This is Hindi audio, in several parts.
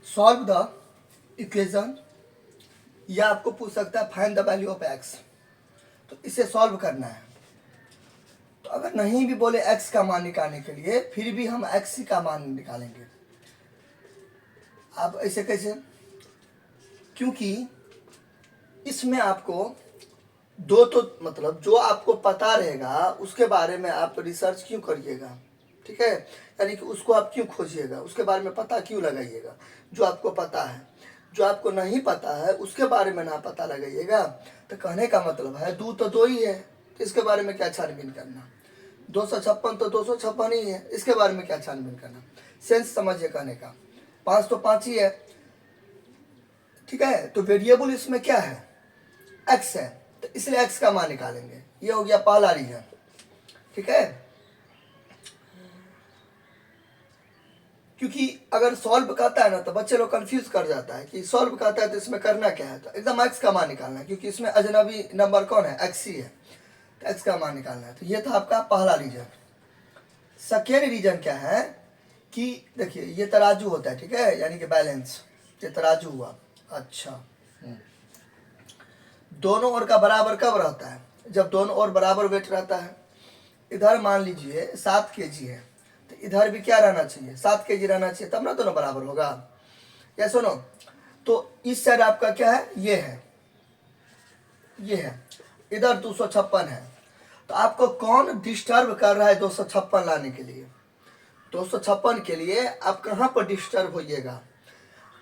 सॉल्व द इक्वेशन, या आपको पूछ सकता है find the value of x. तो इसे सॉल्व करना है। तो अगर नहीं भी बोले एक्स का मान निकालने के लिए, फिर भी हम एक्स का मान निकालेंगे। आप ऐसे कैसे? क्योंकि इसमें आपको दो, तो मतलब जो आपको पता रहेगा उसके बारे में आप रिसर्च क्यों करिएगा, ठीक है? यानी कि उसको आप क्यों खोजिएगा, उसके बारे में पता क्यों लगाइएगा? जो आपको पता है, जो आपको नहीं पता है उसके बारे में ना पता लगाइएगा। तो कहने का मतलब है तो दो ही है, तो इसके बारे में क्या छानबीन करना? 256 तो 256 ही है, इसके बारे में क्या छानबीन करना? सेंस समझिए कहने का। 5 तो 5 ही है, ठीक है? तो वेरिएबल इसमें क्या है? एक्स है, तो इसलिए एक्स का मान निकालेंगे। ये हो गया पहला रीजन, ठीक है? क्योंकि अगर सॉल्व कहता है ना तो बच्चे लोग कंफ्यूज कर जाता है कि सॉल्व कहता है तो इसमें करना क्या है। तो एकदम एक्स का मान निकालना है, क्योंकि इसमें अजनबी नंबर कौन है? एक्स ही है, तो एक्स का मान निकालना है। तो ये था आपका पहला रीजन। सेकेंड रीजन क्या है कि देखिए ये तराजू होता है, ठीक है? यानी कि बैलेंस, ये तराजू हुआ। अच्छा, दोनों ओर का बराबर कब रहता है? जब दोनों ओर बराबर वेट रहता है। इधर मान लीजिए 7 kg है, तो इधर भी क्या रहना चाहिए? 7 kg रहना चाहिए, तब ना दोनों बराबर होगा। या सुनो, तो इस साइड आपका क्या है? ये है, ये है, इधर 256 है। तो आपको कौन डिस्टर्ब कर रहा है 256 लाने के लिए? 256 के लिए आप कहाँ पर डिस्टर्ब होइएगा?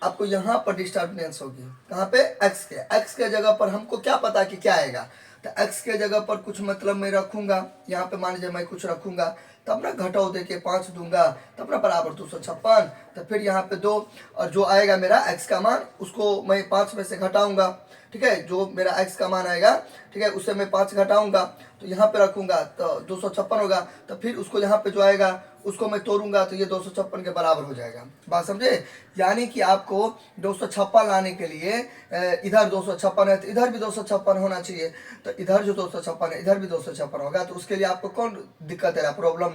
आपको यहाँ पर डिस्टर्बेंस होगी। कहाँ पे? एक्स के। एक्स के जगह पर हमको क्या पता कि क्या आएगा? तो एक्स के जगह पर कुछ मतलब मैं रखूंगा, यहाँ पे मान लीजिए मैं कुछ रखूंगा, तब ना घटाओ दे के 5 दूंगा, तब ना बराबर 256। तो फिर यहाँ पे 2, और जो आएगा मेरा एक्स का मान उसको मैं 5 में से घटाऊंगा, ठीक है? जो मेरा एक्स का मान आएगा, ठीक है, उससे मैं 5 घटाऊंगा, तो यहाँ पे रखूंगा तो 256 होगा। तो फिर उसको यहाँ पे जो आएगा उसको मैं तोड़ूंगा, तो ये 256 के बराबर हो जाएगा। बात समझे? यानी कि आपको 256 लाने के लिए इधर 256 है तो इधर भी 256 होना चाहिए। तो इधर जो 256 है इधर भी 256 होगा। तो उसके लिए आपको कौन दिक्कत दे रहा है? प्रॉब्लम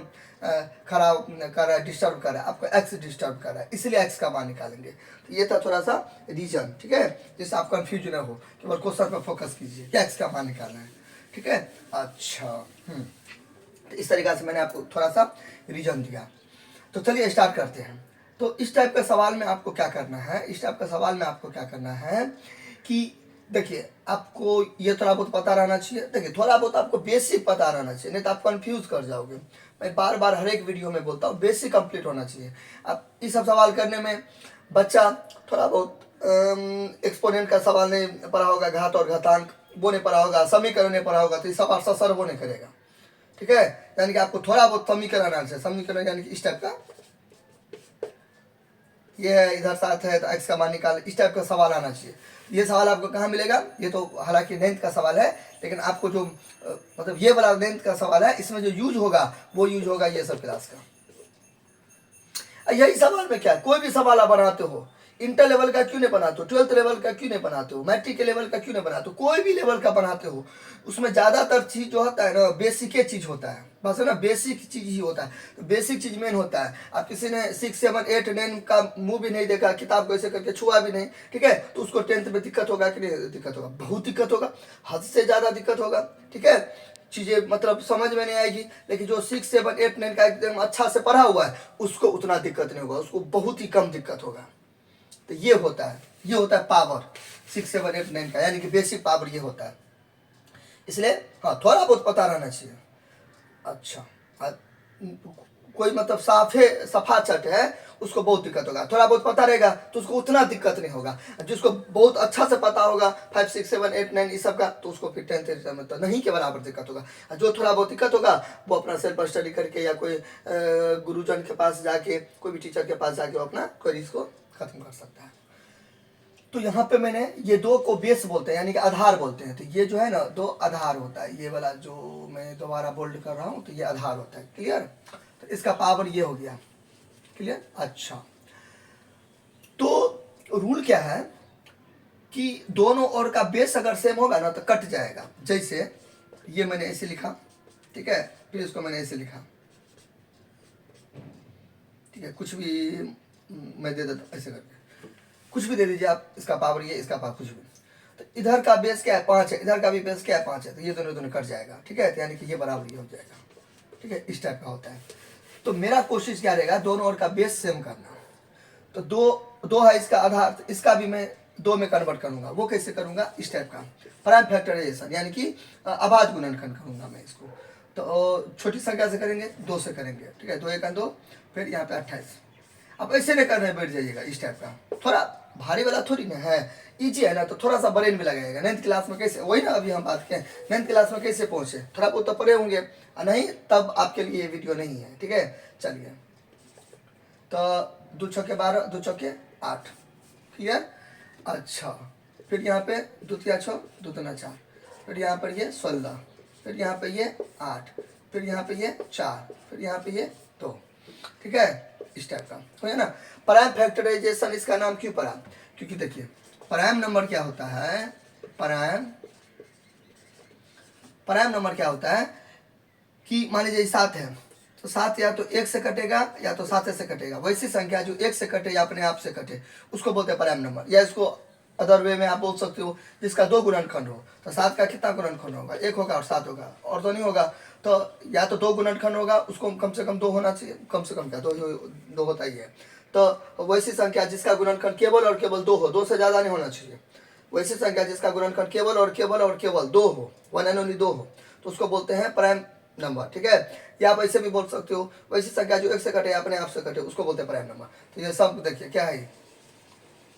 खराब कर रहा है, डिस्टर्ब कर रहा है, आपको एक्स डिस्टर्ब कर रहा है, इसलिए एक्स का मान निकालेंगे। तो ये था थोड़ा सा रीजन, ठीक है? जिससे आप कंफ्यूज ना हो, केवल क्वेश्चन पर फोकस कीजिए कि एक्स का मान निकालना है, ठीक है? अच्छा, तो इस तरीके से मैंने आपको थोड़ा सा रीजन दिया। तो चलिए स्टार्ट करते हैं। तो इस टाइप का सवाल में आपको क्या करना है? इस टाइप का सवाल में आपको क्या करना है कि देखिए आपको ये थोड़ा बहुत पता रहना चाहिए। देखिए थोड़ा बहुत आपको बेसिक पता रहना चाहिए, नहीं तो आप कंफ्यूज कर जाओगे। मैं बार बार हर एक वीडियो में बोलता हूँ बेसिक कंप्लीट होना चाहिए। अब इस सब सवाल करने में बच्चा थोड़ा बहुत एक्सपोनेंट का सवाल नहीं पढ़ा होगा, घात और घातांक वो नहीं पढ़ा होगा, समीकरण नहीं पढ़ा होगा, तो ये सवाल ससर वो नहीं करेगा, ठीक है? यानी कि आपको थोड़ा बहुत समीकरण आना चाहिए। समीकरण यानी कि इस टाइप का, ये है इधर 7 है तो एक्स का मान निकाल, इस टाइप का सवाल आना चाहिए। ये सवाल आपको कहाँ मिलेगा? ये तो हालांकि 9th का सवाल है, लेकिन आपको जो मतलब ये वाला 9th का सवाल है, इसमें जो यूज होगा वो यूज होगा ये सब क्लास का। यही सवाल में क्या है, कोई भी सवाल आप बनाते हो, इंटर लेवल का क्यों नहीं बनाते हो, 12th लेवल का क्यों नहीं बनाते हो, मैट्रिक के लेवल का क्यों नहीं बनाते हो, कोई भी लेवल का बनाते हो, उसमें ज़्यादातर चीज़ जो होता है ना बेसिक चीज़ होता है, बस है ना, बेसिक चीज़ ही होता है। तो बेसिक चीज़ मेन होता है। आप किसी ने 6, 7, 8, 9 का मूवी नहीं देखा, किताब को ऐसे करके छुआ भी नहीं, ठीक है, तो उसको 10th में दिक्कत होगा कि नहीं दिक्कत होगा? बहुत दिक्कत होगा, हद से ज़्यादा दिक्कत होगा, ठीक है? चीज़ें मतलब समझ में नहीं आएगी। लेकिन जो 6, 7, 8, 9 का एकदम अच्छा से पढ़ा हुआ है उसको उतना दिक्कत नहीं होगा, उसको बहुत ही कम दिक्कत होगा। तो ये होता है, ये होता है पावर 6, 7, 8, 9 का, यानी कि बेसिक पावर ये होता है। इसलिए हाँ थोड़ा बहुत पता रहना चाहिए। अच्छा, कोई मतलब साफे सफा चट है उसको बहुत दिक्कत होगा, थोड़ा बहुत पता रहेगा तो उसको उतना दिक्कत नहीं होगा। जिसको बहुत अच्छा से पता होगा 5, 6, 7, 8, 9 इस सब का, तो उसको फिर 10th में तो नहीं के बराबर दिक्कत होगा। जो थोड़ा बहुत दिक्कत होगा वो अपना सेल्फ स्टडी करके या कोई गुरुजन के पास जाके, कोई भी टीचर के पास जाके वो अपना क्वेरीज को खत्म कर सकता है। तो यहाँ पे मैंने ये दो को बेस बोलते हैं, यानी कि आधार बोलते हैं। तो ये जो है ना दो आधार होता है, ये वाला जो मैं दोबारा बोल्ड कर रहा हूँ तो ये आधार होता है। क्लियर? तो इसका पावर ये हो गया। क्लियर? अच्छा, तो रूल क्या है कि दोनों ओर का बेस अगर सेम होगा ना तो कट जाएगा। जैसे ये मैंने ऐसे लिखा, ठीक है, फिर इसको मैंने ऐसे लिखा, ठीक है, कुछ भी मैं दे देता ऐसे करके, कुछ भी दे दीजिए आप, इसका पावर ये, इसका पावर कुछ भी। तो इधर का बेस क्या है 5 है, इधर का भी बेस क्या है 5 है, तो ये दोनों दोनों कट जाएगा, ठीक है, तो यानी कि ये बराबर ये हो जाएगा, ठीक है, इस टाइप का होता है। तो मेरा कोशिश क्या रहेगा, दोनों ओर का बेस सेम करना। तो दो है इसका आधार, तो इसका भी मैं 2 में कन्वर्ट करूंगा। वो कैसे करूंगा, इस टाइप का प्राइम फैक्टराइजेशन, यानी कि अभाज्य गुणनखंड करूंगा मैं इसको। तो छोटी संख्या से करेंगे, 2 से करेंगे, ठीक है, 2 1 2, फिर यहाँ पे 28। अब ऐसे नहीं करने बैठ जाइएगा, इस टाइप का थोड़ा भारी वाला थोड़ी ना है, इजी है ना, तो थोड़ा सा ब्रेन भी लगाएगा। 9th क्लास में कैसे, वही ना अभी हम बात करें 9th क्लास में कैसे पहुंचे, थोड़ा बहुत तो पढ़े होंगे, नहीं तब आपके लिए ये वीडियो नहीं है, ठीक है। चलिए, तो 2 छक्के 12, 2 छक्के 8, क्लियर। अच्छा, फिर यहाँ पे 2 तिया 6, 2 दूना 4, फिर यहाँ पर ये 16, फिर यहाँ पे ये 8, फिर यहाँ पे ये 4, फिर यहाँ पे ये 2, ठीक है, इस टाइप का हो गया ना। प्राइम फैक्टराइजेशन इसका नाम क्यों पड़ा, क्योंकि देखिए प्राइम नंबर क्या होता है, प्राइम नंबर क्या होता है कि मान लीजिए 7 है, तो 7 या तो 1 से कटेगा या तो 7 से कटेगा। वैसी संख्या जो 1 से कटे या अपने आप से कटे, उसको बोलते हैं प्राइम नंबर। या इसको अदर वे में आप बोल सकते हो, जिसका 2 गुणनखंड हो, तो 7 का कितना गुणनखंड होगा, 1 होगा और 7 होगा, और तो नहीं होगा। तो या तो 2 गुणनखंड होगा, उसको कम से कम 2 होना चाहिए, कम से कम क्या 2 होता ही है। तो वैसी संख्या जिसका गुणनखंड केवल और केवल 2 हो, 2 से ज़्यादा नहीं होना चाहिए। वैसी संख्या जिसका गुणनखंड केवल और केवल 2 हो, 1 एंड ओनली 2 हो, तो उसको बोलते हैं प्राइम नंबर, ठीक है। या आप ऐसे भी बोल सकते हो, वैसी संख्या जो 1 से कटे अपने आप से कटे, उसको बोलते हैं प्राइम नंबर। तो ये सब देखिए क्या है,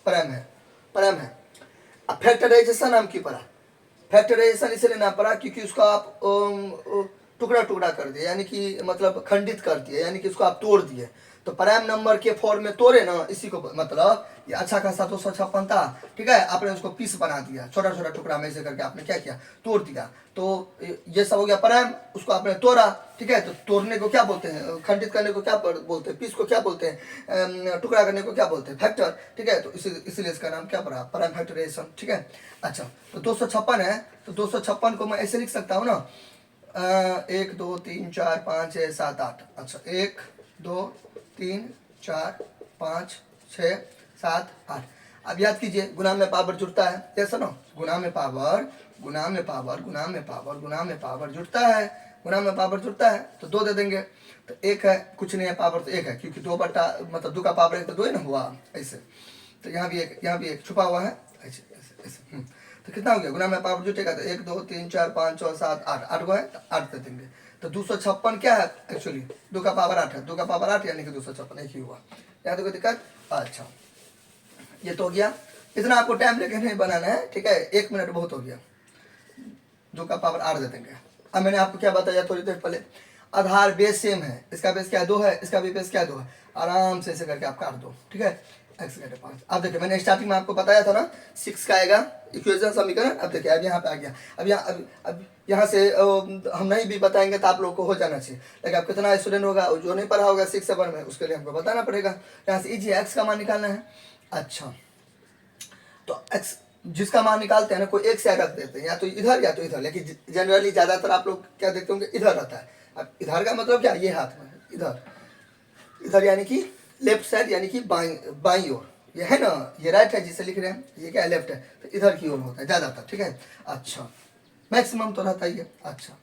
प्राइम है, प्राइम है। अब फैक्टराइजेशन नाम क्यों पड़ा, फैक्टराइजेशन इसलिए नाम पड़ा क्योंकि उसका आप टुकड़ा टुकड़ा कर दिए, यानी कि मतलब खंडित कर दिए, यानी कि उसको आप तोड़ दिए। तो प्राइम नंबर के फॉर्म में तोड़े ना, इसी को मतलब ये अच्छा खासा 256 था, ठीक है, आपने उसको पीस बना दिया, छोटा छोटा टुकड़ा में से करके आपने क्या किया, तोड़ दिया। तो ये सब हो गया प्राइम, उसको आपने तोड़ा, ठीक है। तो तोड़ने को क्या बोलते हैं, खंडित करने को क्या बोलते हैं, पीस को क्या बोलते हैं, टुकड़ा करने को क्या बोलते हैं, फैक्टर, ठीक है। तो इसीलिए इसका नाम क्या पड़ा, प्राइम फैक्टराइजेशन, ठीक है। अच्छा, तो 256 है, तो 256 को मैं ऐसे लिख सकता हूँ ना, 1 2 3 4 5 6 7 8। अच्छा, 1 2 3 4 5 6 7 8। अब याद कीजिए, गुणा में पावर जुड़ता है, ये सुनो, गुणा में पावर, गुणा में पावर, गुणा में पावर, गुणा में पावर जुड़ता है, गुणा में पावर जुड़ता है, तो 2 दे देंगे। तो 1 है, कुछ नहीं है, पावर तो 1 है, क्योंकि 2 बटा मतलब 2 का पावर 1 तो 2 ही ना हुआ, ऐसे। तो यहाँ भी एक, यहाँ भी एक छुपा हुआ है, ऐसे ऐसे ऐसे। तो कितना हो गया, गुणा में पावर जुटेगा, तो 1 2 3 4 5 6 7 8, 8 गो है, तो 8 दे देंगे। तो 256 क्या है एक्चुअली, 2 का पावर 8 है, 2 का पावर 8 यानी कि 256 एक ही हुआ। यहाँ तो कोई दिक्कत। अच्छा, ये तो हो गया, इतना आपको टाइम लेके नहीं बनाना है, ठीक है, 1 मिनट बहुत हो गया। 2 का पावर 8 दे देंगे। अब मैंने आपको क्या बताया थोड़ी देर पहले, आधार बेस सेम है, इसका बेस क्या है 2 है, इसका भी बेस क्या है 2 है, आराम से ऐसे करके आप काट दो, ठीक है, x घटे 5। अब देखिए मैंने स्टार्टिंग में आपको बताया था ना 6 का आएगा इक्वेशन समीकरण। अब देखिए अब यहाँ पे आ गया, अब यहाँ से हम नहीं भी बताएंगे तो आप लोग को हो जाना चाहिए, लेकिन अब कितना स्टूडेंट होगा जो नहीं पढ़ा होगा 6 7 में, उसके लिए हमको बताना पड़ेगा। यहाँ से इजी x का मान निकालना है। अच्छा, तो x जिसका मान निकालते हैं ना, कोई एक साइड रख देते हैं, या तो इधर, लेकिन जनरली ज़्यादातर आप लोग क्या देखते होंगे, इधर रहता है। अब इधर का मतलब क्या, ये हाथ में इधर यानी कि लेफ्ट साइड, यानी कि बाईं ओर, ये है ना, ये राइट है जिसे लिख रहे हैं, ये क्या है लेफ्ट है, तो इधर की ओर होता है ज़्यादातर, ठीक है। अच्छा, मैक्सिमम तो रहता ही है। अच्छा,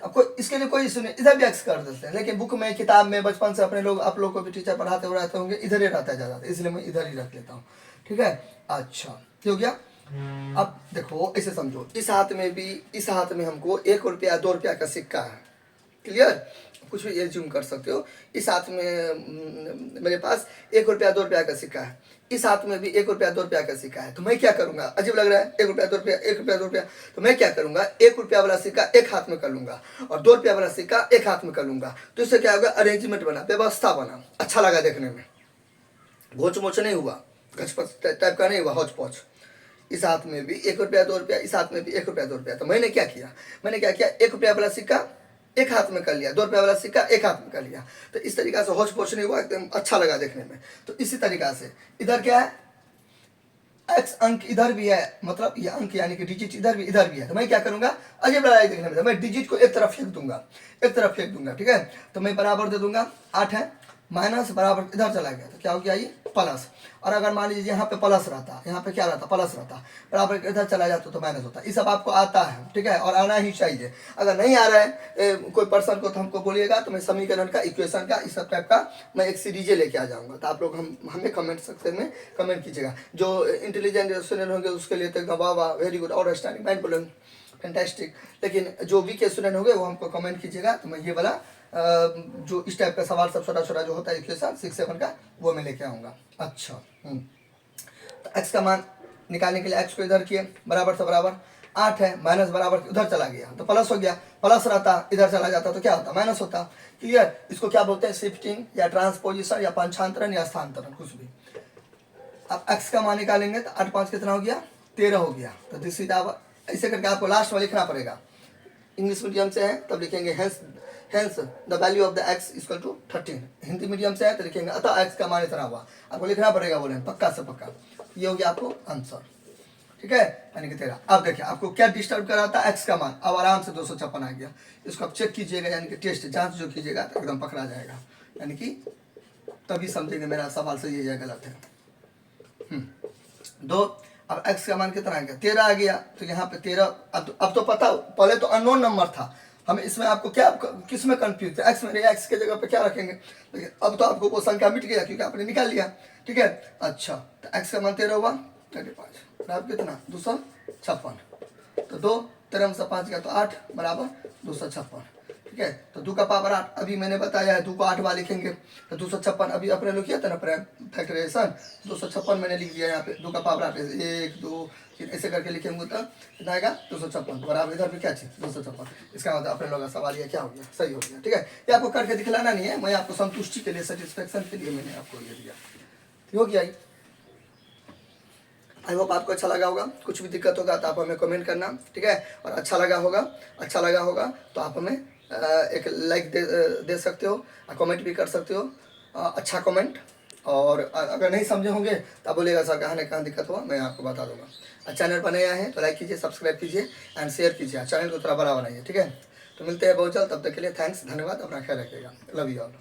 अब कोई इसके लिए कोई इशू नहीं, इधर भी एक्स कर देते हैं, लेकिन बुक में, किताब में बचपन से अपने लोग, आप लोग को भी टीचर पढ़ाते हुए रहते होंगे, इधर ही रहता है ज़्यादातर, इसलिए मैं इधर ही रख लेता हूँ, ठीक है। अच्छा, ये हो गया। अब देखो ऐसे समझो, इस हाथ में भी, इस हाथ में हमको 1 रुपया 2 रुपया का सिक्का है, क्लियर, कुछ भी एज्यूम कर सकते हो। इस हाथ में मेरे पास 1 रुपया 2 रुपया का सिक्का है, इस हाथ में भी 1 रुपया 2 रुपया का सिक्का है। तो मैं क्या करूंगा, अजीब लग रहा है, 1 रुपया 2 रुपया, 1 रुपया 2 रुपया, तो मैं क्या करूंगा, 1 रुपया वाला सिक्का एक हाथ में कर लूंगा और 2 रुपया वाला सिक्का एक हाथ में कर लूंगा। तो इससे क्या होगा, अरेंजमेंट बना, व्यवस्था बना, अच्छा लगा देखने में, घोच मोच नहीं हुआ, गचपच टाइप का नहीं हुआ, हौच पौच। इस हाथ में भी 1 रुपया 2 रुपया, इस हाथ में भी 1 रुपया 2 रुपया। तो मैंने क्या किया, 1 रुपया वाला सिक्का एक हाथ में कर लिया, 2 रुपया वाला सिक्का एक हाथ में कर लिया। तो इस तरीका से हौच पौच नहीं हुआ, एकदम अच्छा लगा देखने में। तो इसी तरीका से इधर क्या है, x अंक इधर भी है, मतलब ये अंक यानी कि डिजिट इधर भी है। तो मैं क्या करूंगा, अजीब लगा देखने में, मैं डिजिट को एक तरफ फेंक दूंगा, ठीक है। तो मैं बराबर दे दूंगा 8 है, माइनस बराबर इधर चला गया तो क्या हो गया ये प्लस। और अगर मान लीजिए यहाँ पे प्लस रहता, यहाँ पे क्या रहता प्लस रहता, बराबर इधर चला जाता तो माइनस होता। ये सब आपको आता है, ठीक है, और आना ही चाहिए। अगर नहीं आ रहा है कोई पर्सन को तो हमको बोलिएगा, तो मैं समीकरण का, इक्वेशन का, इस सब टाइप का मैं एक सीरीज लेके आ जाऊँगा। तो आप लोग हमें कमेंट सेक्शन में कमेंट कीजिएगा। जो इंटेलिजेंट स्टूडेंट होंगे उसके लिए तो एकदम वाह वाह, वेरी गुड, और स्टैंडिंग माइंड ब्लोइंग, फैंटास्टिक। लेकिन जो वीक के स्टूडेंट होंगे वो हमको कमेंट कीजिएगा, तो मैं ये वाला जो इस टाइप का सवाल सब छोटा छोटा जो होता है इक्वेशन 6 7 का, वो मैं लेके आऊँगा। अच्छा, तो x का मान निकालने के लिए x को इधर किए, बराबर से बराबर 8 है, माइनस बराबर उधर चला गया तो प्लस हो गया, प्लस रहता इधर चला जाता तो क्या होता माइनस होता। क्लियर। इसको क्या बोलते हैं, शिफ्टिंग या ट्रांसपोजिशन या पंचांतरण या स्थानांतरण, कुछ भी। अब x का मान निकालेंगे तो 8 5 कितना हो गया 13 हो गया। तो दिस इज आवर, ऐसे करके आपको लास्ट में लिखना पड़ेगा। इंग्लिश मीडियम से है तब लिखेंगे hence the value of the x equal to 13। Hindi medium से है तो लिखेंगे अतः x का मान इतना हुआ। आपको लिखना पड़ेगा, बोले पक्का से पक्का। ये हो गया आपको आंसर, ठीक है, यानी कि 13। अब देखिए आपको क्या डिस्टर्ब कर रहा था, x का मान अब आराम से 256 आ गया। इसको आप चेक कीजिएगा, यानी कि टेस्ट जांच जो कीजिएगा तो एकदम पकड़ा जाएगा, यानी कि तभी समझेंगे मेरा सवाल सही है या गलत है। दो, अब x का मान कितना आ गया 13 आ गया। तो यहाँ पे 13, अब तो पता, पहले तो अननोन नंबर था, हम इसमें आपको क्या किस में कंफ्यूज थे, x में, x के जगह पे क्या रखेंगे, लेकिन अब तो आपको वो संख्या मिट गया क्योंकि आपने निकाल लिया, ठीक है। अच्छा, तो x का मान 13 हुआ 35, बराबर कितना 256। तो 2 13 में से 5 गया तो 8 बराबर 256, ठीक है। तो 2 का पावर 8 अभी मैंने बताया है, 2 को 8 बार लिखेंगे तो 256 अभी अपने लोग किया था ना फैक्टराइजेशन, 256 मैंने लिख दिया यहाँ पे। 2 का पावर 8 1 2 3 ऐसे करके लिखेंगे तो कितना आएगा 256 बराबर इधर भी क्या चीज 256। इसका मतलब अपने लोग का सवाल ये क्या हो गया, सही हो गया, ठीक है। ये आपको करके दिखलाना नहीं है, मैं आपको संतुष्टि के लिए, सेटिस्फेक्शन के लिए मैंने आपको ये दिया, ठीक हो गया। आई होप आपको अच्छा लगा होगा। कुछ भी दिक्कत होगा तो आप हमें कमेंट करना, ठीक है। और अच्छा लगा होगा तो आप हमें एक लाइक दे सकते हो, कमेंट भी कर सकते हो, अच्छा कमेंट। और अगर नहीं समझे होंगे तो आप बोलिएगा सर कहाँ दिक्कत हुआ, मैं आपको बता दूंगा। चैनल पर नया है तो लाइक कीजिए, सब्सक्राइब कीजिए एंड शेयर कीजिए। चैनल को थोड़ा बड़ा बनाइए, ठीक है। तो मिलते हैं बहुत जल्द, तब तक के लिए थैंक्स, धन्यवाद, अपना ख्याल रखिएगा, लव यू ऑल।